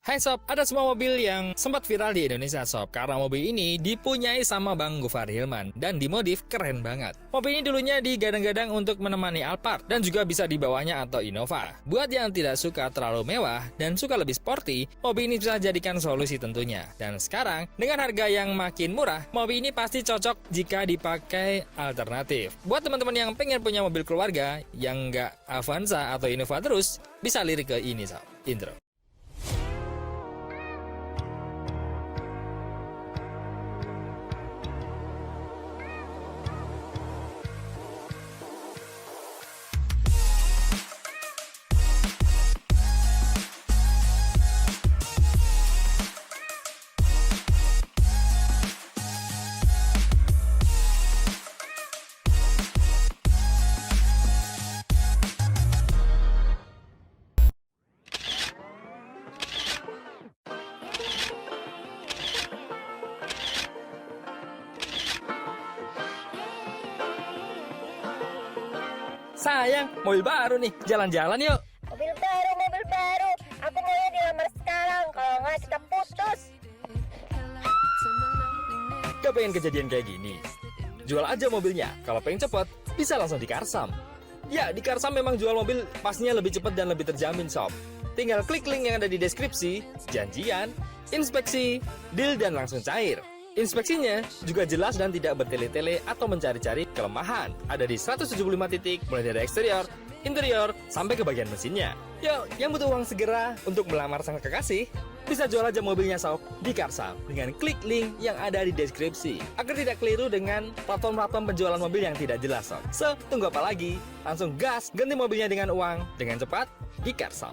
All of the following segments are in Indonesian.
Hai Sob, ada sebuah mobil yang sempat viral di Indonesia Sob, karena mobil ini dipunyai sama Bang Gofar Hilman dan dimodif keren banget. Mobil ini dulunya digadang-gadang untuk menemani Alphard dan juga bisa dibawanya atau Innova. Buat yang tidak suka terlalu mewah dan suka lebih sporty, mobil ini bisa jadikan solusi tentunya. Dan sekarang dengan harga yang makin murah, mobil ini pasti cocok jika dipakai alternatif. Buat teman-teman yang pengen punya mobil keluarga yang nggak Avanza atau Innova terus, bisa lirik ke ini Sob. Intro. Sayang, mobil baru nih, jalan-jalan yuk. Mobil baru, mobil baru. Aku maunya dilamar sekarang, kalau nggak kita putus. Gak pengen kejadian kayak gini? Jual aja mobilnya, kalau pengen cepet, bisa langsung di Karsam. Ya, di Karsam memang jual mobil pastinya lebih cepat dan lebih terjamin Sob. Tinggal klik link yang ada di deskripsi, janjian, inspeksi, deal dan langsung cair. Inspeksinya juga jelas dan tidak bertele-tele atau mencari-cari kelemahan. Ada di 175 titik, mulai dari eksterior, interior, sampai ke bagian mesinnya. Yuk, yang butuh uang segera untuk melamar sang kekasih, bisa jual aja mobilnya Sob di Karsam dengan klik link yang ada di deskripsi. Agar tidak keliru dengan platform-platform penjualan mobil yang tidak jelas Sob. So, tunggu apa lagi? Langsung gas, ganti mobilnya dengan uang, dengan cepat, di Karsam.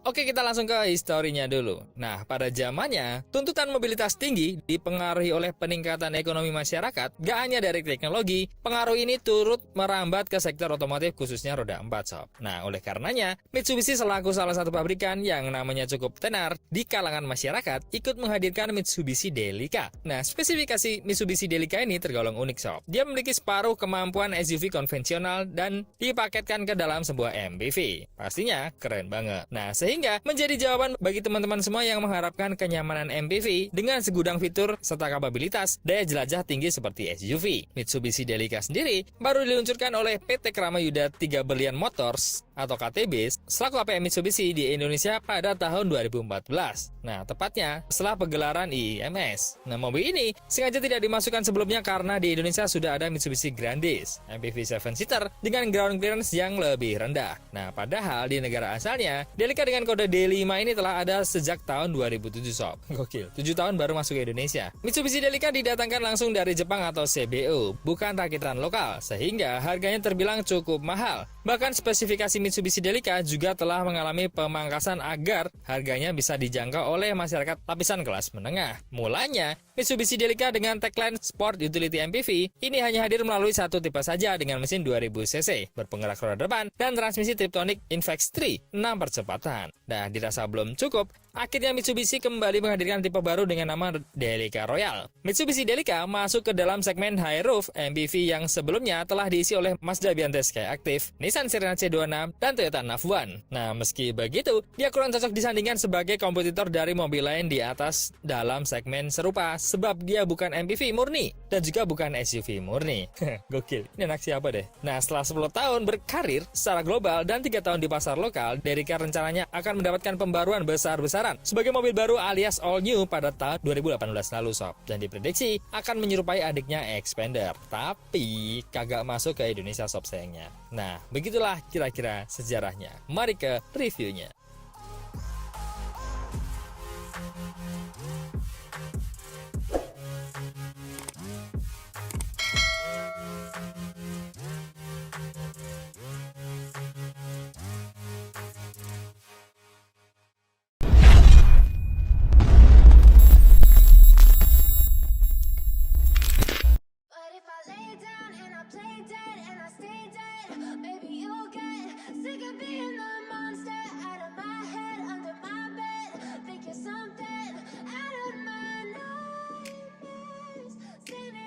Oke, kita langsung ke historinya dulu. Nah, pada zamannya, tuntutan mobilitas tinggi dipengaruhi oleh peningkatan ekonomi masyarakat. Gak hanya dari teknologi, pengaruh ini turut merambat ke sektor otomotif khususnya roda 4 Sob. Nah, oleh karenanya, Mitsubishi selaku salah satu pabrikan yang namanya cukup tenar di kalangan masyarakat, ikut menghadirkan Mitsubishi Delica. Nah, spesifikasi Mitsubishi Delica ini tergolong unik Sob. Dia memiliki separuh kemampuan SUV konvensional dan dipaketkan ke dalam sebuah MPV. Pastinya keren banget. Nah, sehingga menjadi jawaban bagi teman-teman semua yang mengharapkan kenyamanan MPV dengan segudang fitur serta kapabilitas daya jelajah tinggi seperti SUV. Mitsubishi Delica sendiri baru diluncurkan oleh PT Kramayuda 3 Berlian Motors atau KTB selaku APM Mitsubishi di Indonesia pada tahun 2014. Nah, tepatnya setelah pegelaran IIMS. Nah, mobil ini sengaja tidak dimasukkan sebelumnya karena di Indonesia sudah ada Mitsubishi Grandis, MPV 7-seater dengan ground clearance yang lebih rendah. Nah, padahal di negara asalnya, Delica dengan kode D5 ini telah ada sejak tahun 2007 Sob. Gokil, 7 tahun baru masuk ke Indonesia. Mitsubishi Delica didatangkan langsung dari Jepang atau CBU, bukan rakitan lokal, sehingga harganya terbilang cukup mahal. Bahkan spesifikasi Mitsubishi Delica juga telah mengalami pemangkasan agar harganya bisa dijangkau oleh masyarakat lapisan kelas menengah. Mulanya, Mitsubishi Delica dengan tagline Sport Utility MPV ini hanya hadir melalui satu tipe saja dengan mesin 2000 cc, berpenggerak roda depan, dan transmisi Tiptronic Invex 3, 6 percepatan. Nah, dirasa belum cukup, akhirnya Mitsubishi kembali menghadirkan tipe baru dengan nama Delica Royal. Mitsubishi Delica masuk ke dalam segmen high roof MPV yang sebelumnya telah diisi oleh Mazda Biante Skyactiv, Nissan Serena C26, dan Toyota Nav1. Nah, meski begitu, dia kurang cocok disandingkan sebagai kompetitor dari mobil lain di atas dalam segmen serupa sebab dia bukan MPV murni dan juga bukan SUV murni. Gokil, ini anak siapa deh? Nah, setelah 10 tahun berkarir secara global dan 3 tahun di pasar lokal, Delica rencananya akan mendapatkan pembaruan besar-besaran sebagai mobil baru alias all new pada tahun 2018 lalu Sob, dan diprediksi akan menyerupai adiknya Xpander, tapi kagak masuk ke Indonesia Sob sayangnya. Nah, begitulah kira-kira sejarahnya. Mari ke reviewnya. But if I lay down and I play dead and I stay dead, maybe you'll get sick of being the monster out of my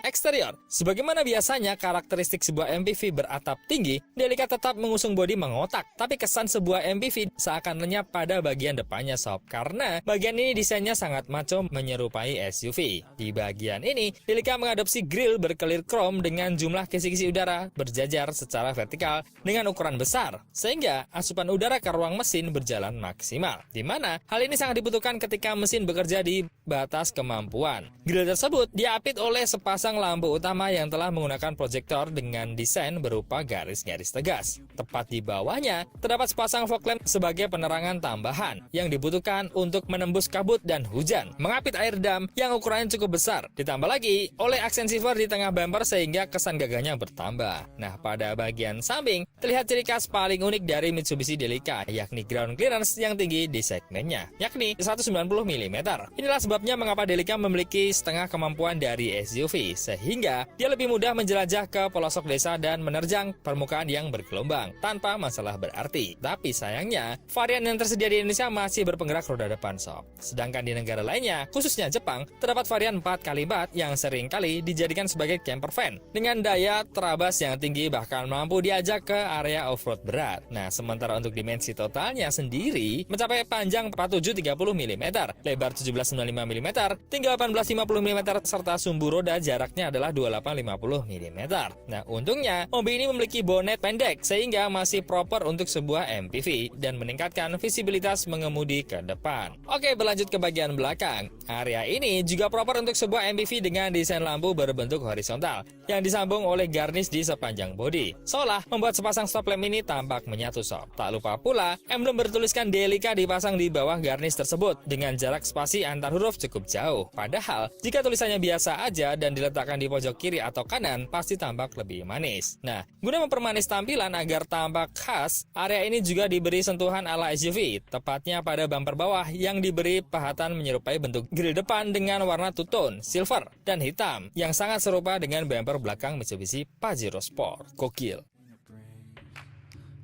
Eksterior. Sebagaimana biasanya karakteristik sebuah MPV beratap tinggi, Delica tetap mengusung bodi mengotak, tapi kesan sebuah MPV seakan lenyap pada bagian depannya sob, karena bagian ini desainnya sangat maco menyerupai SUV. Di bagian ini, Delica mengadopsi grill berkelir krom dengan jumlah kisi-kisi udara berjajar secara vertikal dengan ukuran besar, sehingga asupan udara ke ruang mesin berjalan maksimal, di mana hal ini sangat dibutuhkan ketika mesin bekerja di batas kemampuan. Grill tersebut diapit oleh sepasang lampu utama yang telah menggunakan proyektor dengan desain berupa garis-garis tegas. Tepat di bawahnya, terdapat sepasang fog lamp sebagai penerangan tambahan yang dibutuhkan untuk menembus kabut dan hujan, mengapit air dam yang ukurannya cukup besar. Ditambah lagi oleh aksen silver di tengah bumper sehingga kesan gagahnya bertambah. Nah, pada bagian samping, terlihat ciri khas paling unik dari Mitsubishi Delica, yakni ground clearance yang tinggi di segmennya, yakni 190 mm. Inilah sebabnya mengapa Delica memiliki setengah kemampuan dari SUV, sehingga dia lebih mudah menjelajah ke pelosok desa dan menerjang permukaan yang bergelombang tanpa masalah berarti. Tapi sayangnya, varian yang tersedia di Indonesia masih berpenggerak roda depan sob. Sedangkan di negara lainnya, khususnya Jepang, terdapat varian 4x4 yang sering kali dijadikan sebagai camper van dengan daya terabas yang tinggi, bahkan mampu diajak ke area off-road berat. Nah, sementara untuk dimensi totalnya sendiri mencapai panjang 4730 mm, lebar 1795 mm, tinggi 1850 mm, serta sumbu roda jaraknya adalah 2850 mm. Nah, untungnya mobil ini memiliki bonet pendek sehingga masih proper untuk sebuah MPV dan meningkatkan visibilitas mengemudi ke depan. Oke, berlanjut ke bagian belakang. Area ini juga proper untuk sebuah MPV dengan desain lampu berbentuk horizontal yang disambung oleh garnish di sepanjang bodi, seolah membuat sepasang stop lamp ini tampak menyatu sob. Tak lupa pula, emblem bertuliskan Delica dipasang di bawah garnish tersebut dengan jarak spasi antar huruf cukup jauh. Padahal, jika tulisannya biasa aja dan diletakkan di pojok kiri atau kanan, pasti tampak lebih manis. Nah, guna mempermanis tampilan agar tampak khas, area ini juga diberi sentuhan ala SUV, tepatnya pada bumper bawah yang diberi pahatan menyerupai bentuk grill depan dengan warna two-tone, silver, dan hitam, yang sangat serupa dengan bumper belakang Mitsubishi Pajero Sport. Gokil.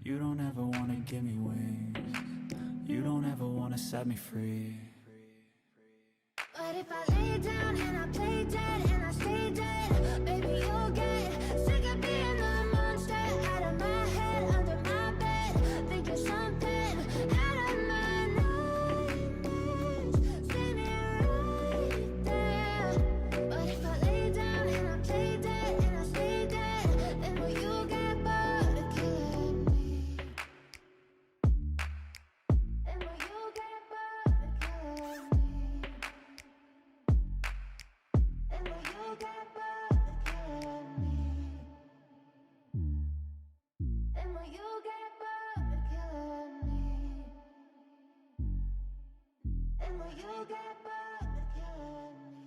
You don't ever wanna give me wings. You don't ever wanna set me free. But if I lay down and I play dead and I stay dead, baby you'll get sick of being the monster out of my head, under my bed, thinking something out of my nightmares. See me right there. But if I lay down and I play dead and I stay dead, then will you get bored of killing me? Then will you get bored of killing me? And will you get bored of killing me? And will you get bored of killing me? And will you get bored of killing me?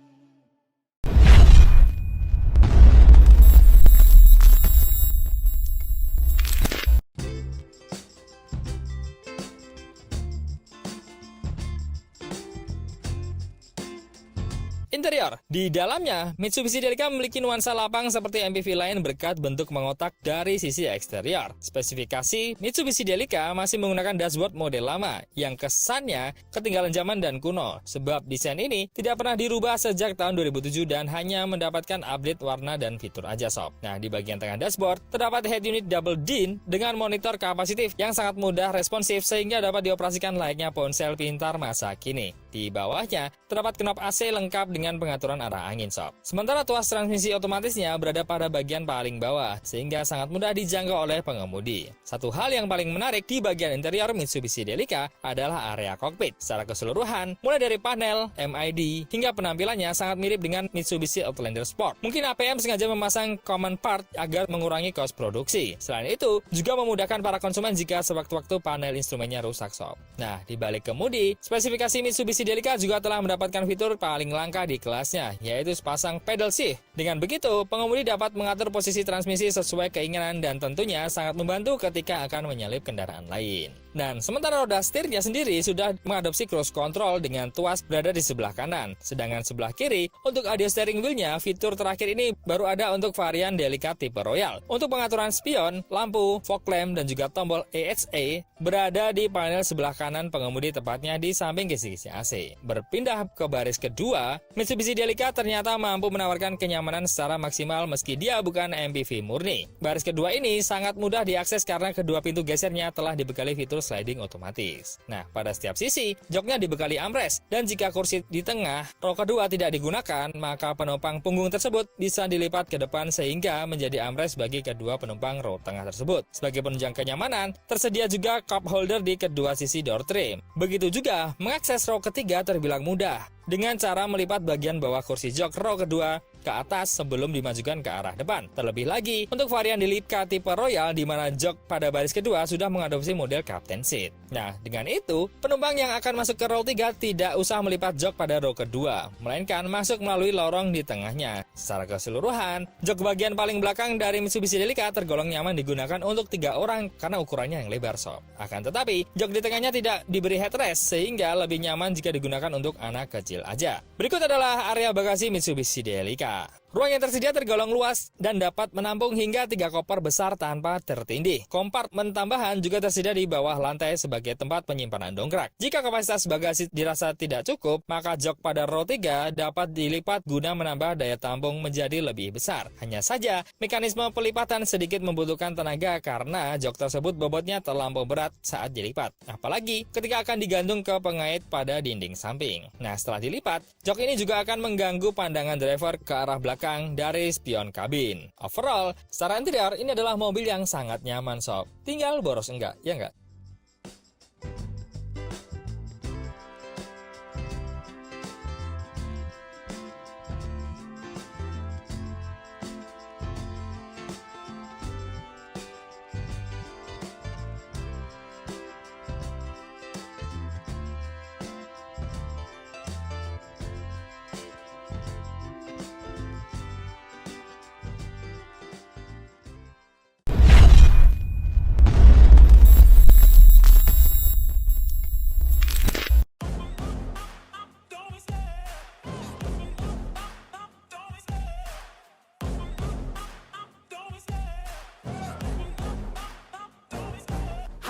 Interior. Di dalamnya, Mitsubishi Delica memiliki nuansa lapang seperti MPV lain berkat bentuk mengotak dari sisi eksterior. Spesifikasi Mitsubishi Delica masih menggunakan dashboard model lama yang kesannya ketinggalan zaman dan kuno, sebab desain ini tidak pernah dirubah sejak tahun 2007 dan hanya mendapatkan update warna dan fitur aja sob. Nah, di bagian tengah dashboard terdapat head unit double DIN dengan monitor kapasitif yang sangat mudah responsif sehingga dapat dioperasikan layaknya ponsel pintar masa kini. Di bawahnya terdapat knop AC lengkap dengan pengaturan arah angin sob. Sementara tuas transmisi otomatisnya berada pada bagian paling bawah sehingga sangat mudah dijangkau oleh pengemudi. Satu hal yang paling menarik di bagian interior Mitsubishi Delica adalah area kokpit. Secara keseluruhan, mulai dari panel, MID, hingga penampilannya sangat mirip dengan Mitsubishi Outlander Sport. Mungkin APM sengaja memasang common part agar mengurangi kos produksi. Selain itu, juga memudahkan para konsumen jika sewaktu-waktu panel instrumennya rusak sob. Nah, di balik kemudi, spesifikasi Mitsubishi Delica juga telah mendapatkan fitur paling langka di kelasnya, yaitu sepasang pedal shift. Dengan begitu, pengemudi dapat mengatur posisi transmisi sesuai keinginan dan tentunya sangat membantu ketika akan menyalip kendaraan lain. Dan sementara roda setirnya sendiri sudah mengadopsi cruise control dengan tuas berada di sebelah kanan. Sedangkan sebelah kiri, untuk audio steering wheel-nya, fitur terakhir ini baru ada untuk varian Delica tipe Royal. Untuk pengaturan spion, lampu, fog lamp, dan juga tombol AHA berada di panel sebelah kanan pengemudi, tepatnya di samping kisi-kisi AC. Berpindah ke baris kedua, Mitsubishi Delica ternyata mampu menawarkan kenyamanan secara maksimal meski dia bukan MPV murni. Baris kedua ini sangat mudah diakses karena kedua pintu gesernya telah dibekali fitur sliding otomatis. Nah, pada setiap sisi, joknya dibekali armrest, dan jika kursi di tengah row kedua tidak digunakan, maka penumpang punggung tersebut bisa dilipat ke depan sehingga menjadi armrest bagi kedua penumpang row tengah tersebut. Sebagai penunjang kenyamanan, tersedia juga cup holder di kedua sisi door trim. Begitu juga, mengakses row ketiga terbilang mudah dengan cara melipat bagian bawah kursi jok row kedua ke atas sebelum dimajukan ke arah depan. Terlebih lagi, untuk varian Delica tipe Royal di mana jok pada baris kedua sudah mengadopsi model Captain Seat. Nah, dengan itu, penumpang yang akan masuk ke row 3 tidak usah melipat jok pada row kedua, melainkan masuk melalui lorong di tengahnya. Secara keseluruhan, jok bagian paling belakang dari Mitsubishi Delica tergolong nyaman digunakan untuk 3 orang karena ukurannya yang lebar sob. Akan tetapi, jok di tengahnya tidak diberi headrest sehingga lebih nyaman jika digunakan untuk anak kecil aja. Berikut adalah area bagasi Mitsubishi Delica. Ruang yang tersedia tergolong luas dan dapat menampung hingga 3 koper besar tanpa tertindih. Kompartemen tambahan juga tersedia di bawah lantai sebagai tempat penyimpanan dongkrak. Jika kapasitas bagasi dirasa tidak cukup, maka jok pada row 3 dapat dilipat guna menambah daya tampung menjadi lebih besar. Hanya saja, mekanisme pelipatan sedikit membutuhkan tenaga karena jok tersebut bobotnya terlampau berat saat dilipat. Apalagi ketika akan digantung ke pengait pada dinding samping. Nah, setelah dilipat, jok ini juga akan mengganggu pandangan driver ke arah belakang dari spion kabin. Overall, secara interior ini adalah mobil yang sangat nyaman sob. Tinggal boros enggak, ya enggak?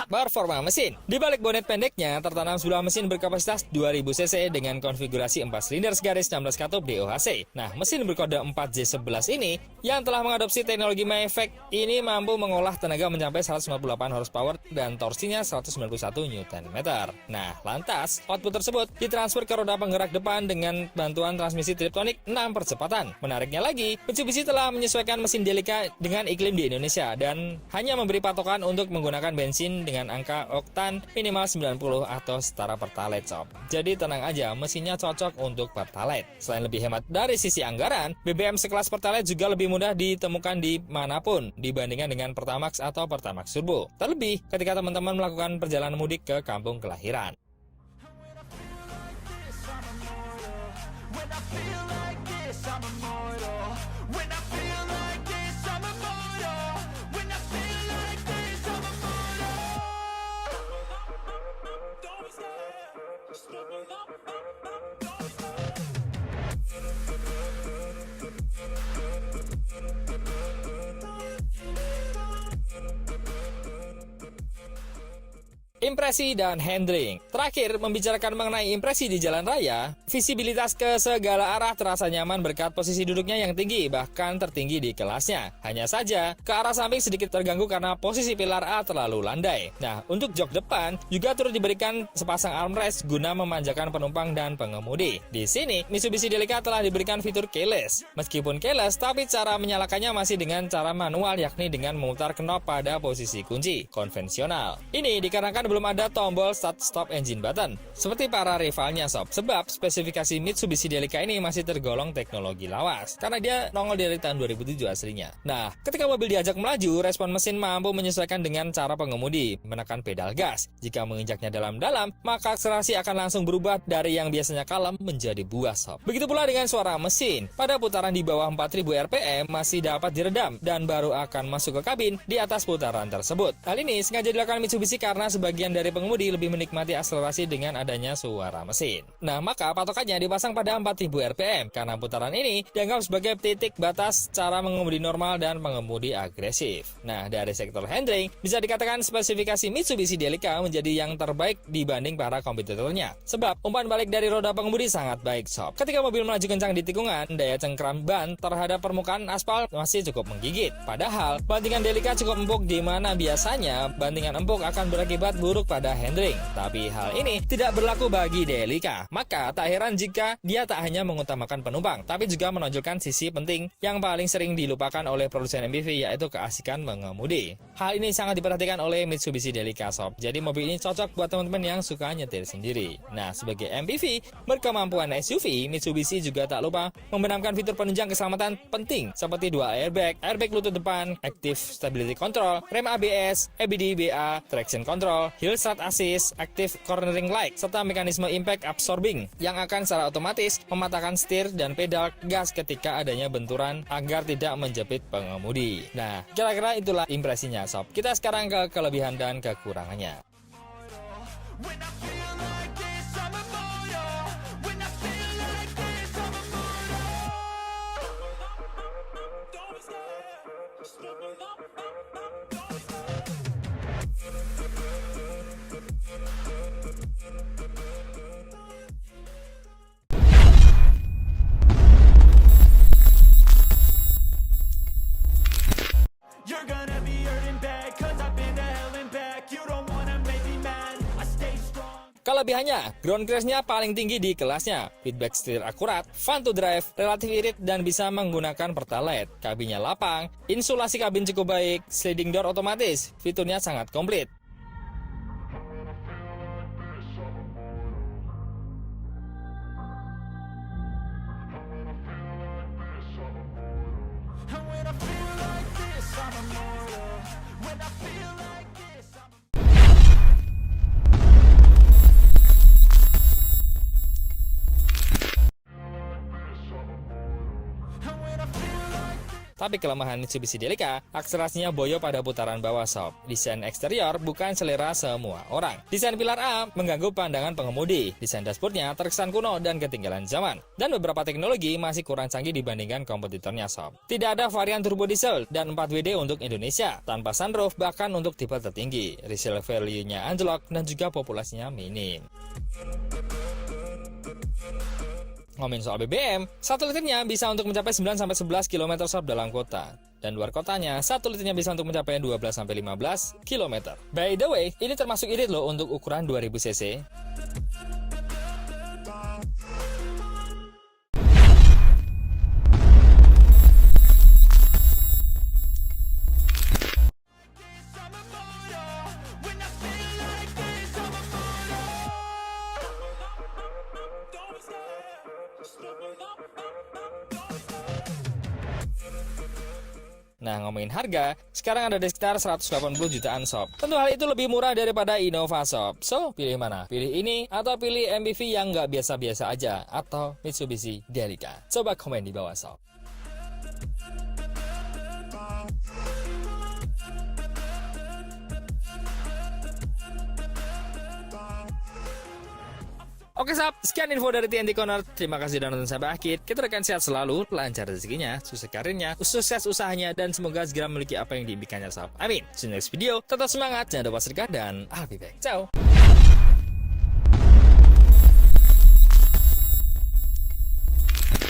Performa mesin. Di balik bonet pendeknya tertanam sebuah mesin berkapasitas 2000 cc dengan konfigurasi 4 silinder segaris 16 katup DOHC. Nah, mesin berkode 4J11 ini yang telah mengadopsi teknologi Mayfect ini mampu mengolah tenaga mencapai 198 horsepower dan torsinya 191 Nm. Nah, lantas output tersebut ditransfer ke roda penggerak depan dengan bantuan transmisi triptonik 6 percepatan. Menariknya lagi, Mitsubishi telah menyesuaikan mesin Delica dengan iklim di Indonesia dan hanya memberi patokan untuk menggunakan bensin dengan angka oktan minimal 90 atau setara Pertalite sob. Jadi tenang aja, mesinnya cocok untuk Pertalite. Selain lebih hemat dari sisi anggaran, BBM sekelas Pertalite juga lebih mudah ditemukan di manapun dibandingkan dengan Pertamax atau Pertamax Turbo. Terlebih ketika teman-teman melakukan perjalanan mudik ke kampung kelahiran. Impresi dan handling. Terakhir, membicarakan mengenai impresi di jalan raya, visibilitas ke segala arah terasa nyaman berkat posisi duduknya yang tinggi, bahkan tertinggi di kelasnya. Hanya saja, ke arah samping sedikit terganggu karena posisi pilar A terlalu landai. Nah, untuk jok depan juga turut diberikan sepasang armrest guna memanjakan penumpang dan pengemudi. Di sini, Mitsubishi Delica telah diberikan fitur keyless. Meskipun keyless, tapi cara menyalakannya masih dengan cara manual, yakni dengan memutar knob pada posisi kunci konvensional. Ini dikarenakan belum ada tombol start stop engine button seperti para rivalnya sob, sebab spesifikasi Mitsubishi Delica ini masih tergolong teknologi lawas karena dia nongol dari tahun 2007 aslinya. Nah, ketika mobil diajak melaju, respon mesin mampu menyesuaikan dengan cara pengemudi menekan pedal gas. Jika menginjaknya dalam-dalam, maka akselerasi akan langsung berubah dari yang biasanya kalem menjadi buas sob. Begitu pula dengan suara mesin. Pada putaran di bawah 4000 rpm masih dapat diredam dan baru akan masuk ke kabin di atas putaran tersebut. Hal ini sengaja dilakukan Mitsubishi karena sebagian sebagian dari pengemudi lebih menikmati akselerasi dengan adanya suara mesin. Nah, maka patokannya dipasang pada 4000 rpm karena putaran ini dianggap sebagai titik batas cara mengemudi normal dan mengemudi agresif. Nah, dari sektor handling, bisa dikatakan spesifikasi Mitsubishi Delica menjadi yang terbaik dibanding para kompetitornya. Sebab, umpan balik dari roda pengemudi sangat baik, sob. Ketika mobil melaju kencang di tikungan, daya cengkram ban terhadap permukaan aspal masih cukup menggigit. Padahal, bantingan Delica cukup empuk di mana biasanya bantingan empuk akan berakibat buruk pada handling. Tapi hal ini tidak berlaku bagi Delica. Maka tak heran jika dia tak hanya mengutamakan penumpang, tapi juga menonjolkan sisi penting yang paling sering dilupakan oleh produsen MPV, yaitu keasikan mengemudi. Hal ini sangat diperhatikan oleh Mitsubishi Delica, sob. Jadi mobil ini cocok buat teman-teman yang suka nyetir sendiri. Nah, sebagai MPV berkemampuan SUV, Mitsubishi juga tak lupa membenamkan fitur penunjang keselamatan penting seperti dual airbag, airbag lutut depan, active stability control, rem ABS, EBD BA, traction control, hill start assist, active cornering light, serta mekanisme impact absorbing yang akan secara otomatis mematahkan setir dan pedal gas ketika adanya benturan agar tidak menjepit pengemudi. Nah, kira-kira itulah impresinya, sob. Kita sekarang ke kelebihan dan kekurangannya. You're gonna be hurting bad, cause I've been to hell and back. You don't wanna make me mad, I stay strong. Kelebihannya, ground clearance-nya paling tinggi di kelasnya, feedback setir akurat, fun to drive, relatif irit dan bisa menggunakan pertalite, kabinnya lapang, insulasi kabin cukup baik, sliding door otomatis, fiturnya sangat komplit. And when I feel like this, I'm immortal. When I feel like this, I'm And when I feel like Tapi kelemahan Mitsubishi Delica, akselerasinya boyo pada putaran bawah, sob. Desain eksterior bukan selera semua orang. Desain pilar A mengganggu pandangan pengemudi. Desain dashboardnya terkesan kuno dan ketinggalan zaman. Dan beberapa teknologi masih kurang canggih dibandingkan kompetitornya, sob. Tidak ada varian turbo diesel dan 4WD untuk Indonesia, tanpa sunroof bahkan untuk tipe tertinggi. Resale value-nya anjlok dan juga populasinya minim. Ngomongin soal BBM, 1 liternya bisa untuk mencapai 9-11 km sob dalam kota. Dan luar kotanya, 1 liternya bisa untuk mencapai 12-15 km. By the way, ini termasuk irit loh untuk ukuran 2000 cc. Nah, ngomongin harga, sekarang ada di sekitar 180 jutaan, sob. Tentu hal itu lebih murah daripada Innova, sob. So, pilih mana? Pilih ini atau pilih MPV yang nggak biasa-biasa aja, atau Mitsubishi Delica? Coba komen di bawah, sob. Oke, sob, sekian info dari TNT Corner. Terima kasih sudah nonton sampai akhir. Kita rekan sehat selalu, lancar rezekinya, sukses karirnya, sukses usahanya, dan semoga segera memiliki apa yang diimpikannya, sob. Amin. See you next video. Tetap semangat, jangan lupa sedekah, dan I'll be back. Ciao.